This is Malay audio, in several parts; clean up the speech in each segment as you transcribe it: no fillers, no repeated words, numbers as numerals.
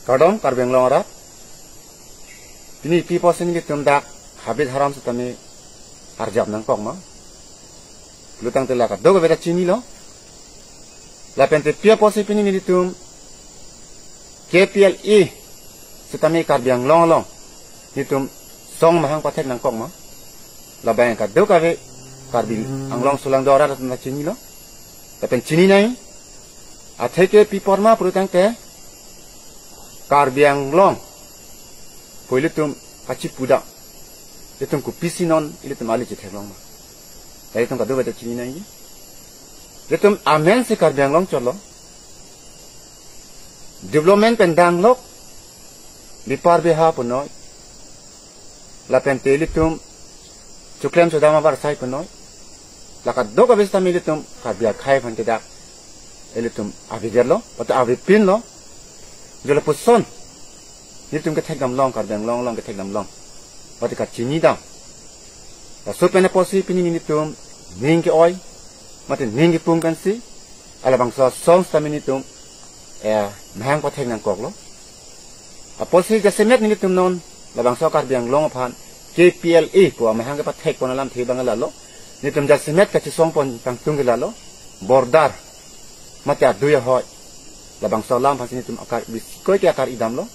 Kadang karbeng long rat. Ini people sini litum dak habis haram setami arjab nang kong ma. Lutang telakat dogo beda cini lo. Lapen te people sini litum KPLE setami karbeng long long. Litum song mahang patek nang kong ma. Laban ka dogo be karbil anglong sulang dora rat na cini lo. Lapen cini nai atheke people ma lutang te karbeng long. Poi tum kaci pudak, tum kupisi non, tum ali cete long ma. Dari tum kado beda cini nai, tum amen se karbeng long colo. Development pendang lok, dipar beha punoi. Lapen teli tum cuklem sudah ma bar sai punoi. Lakat do kabis tamili tum karbeng kai pan kedak, tum aviger lo, atau avipin lo, jola puson. Ini tum ketek dam long karbeng long long ketek dam long. Waktu kat cini dam. So pena posi pini ini tum ning ke oi. Mati ning ke pung kan si. Ala bangsa song stam ini tum mahang potek nang kok lo. Posi jasemet ini tum non la bangsa karbeng long apan KPLE ko mahang ke potek ko nalam thibang la lo. Ini tum jasemet ka song pon tang tung ke la lo. Bordar. Mati adu ya hoi. La bangsa lam pas ini tum akar bisikoi ke akar idam lo.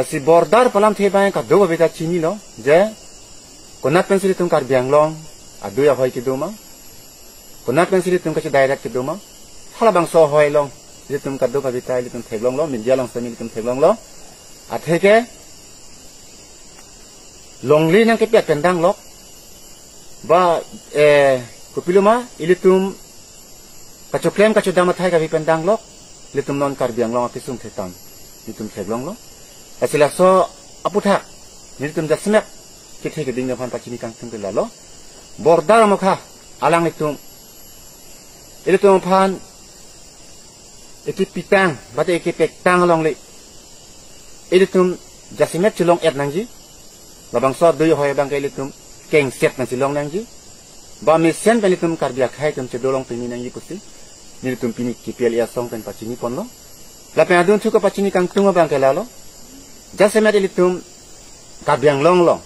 Si bordar palam thebang ka do beta chini lo je konat pensili tum karbeng long adu ya hoi ki duma konat pensili tum ka direct ki duma hala bang so hoi long je tum ka do ka beta li tum theglong lo min long sami tum theglong lo atheke longli nang ke pet pendang lok ba kupiluma ili tum ka choklem ka chodama thai ka bi pendang lok li tum non karbeng long apisum thetam li tum theglong lo Asila so aputak, ni tum dah semak kita ke dingin depan pacini kang tum lo, bordar muka alang itu tum pan itu pitang, batu itu petang long le, itu tum jasimet cilong et nangji, labang so doyo hoy bang itu tum keng set nang cilong nangji, ba misen pen itu tum karbiak hai tum cedolong pini nangji pusi, ni tum pini kipel ya song pen pacini pon lo, lapen adun cukup pacini kang tum bang kelalo. Jasemet ilitum karbeng long long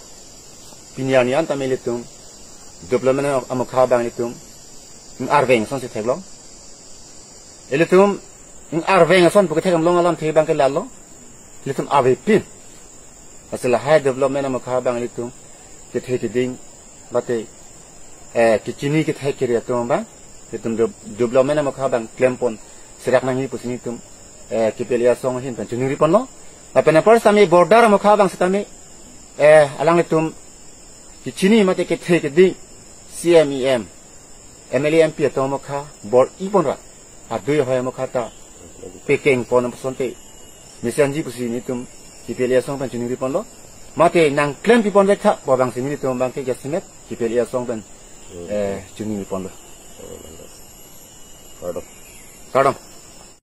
pinyanian tam ilitum development amukha bang ilitum arveng son se theglong ilitum arveng son buke thegam long alam the bang ke lalo ilitum avipin asila high development amukha bang ilitum ke the ke ding bate ke chini ke the ke tum bang ilitum development amukha bang klempon serak nangi pusini tum ke pelia song hin pan chuni pon lo Tapi napor sami bordar mukha bang setami alang itum kicini mate ke the ke di CMEM MLMP atau mukha bord ipon ra adu hoy mukha ta pekeng pon sonte misanji pusini tum kipelia song pan chuni pon lo mate nang klem pipon lekha bo bang sini tum bang ke jasimet kipelia song pan chuni pon lo kadang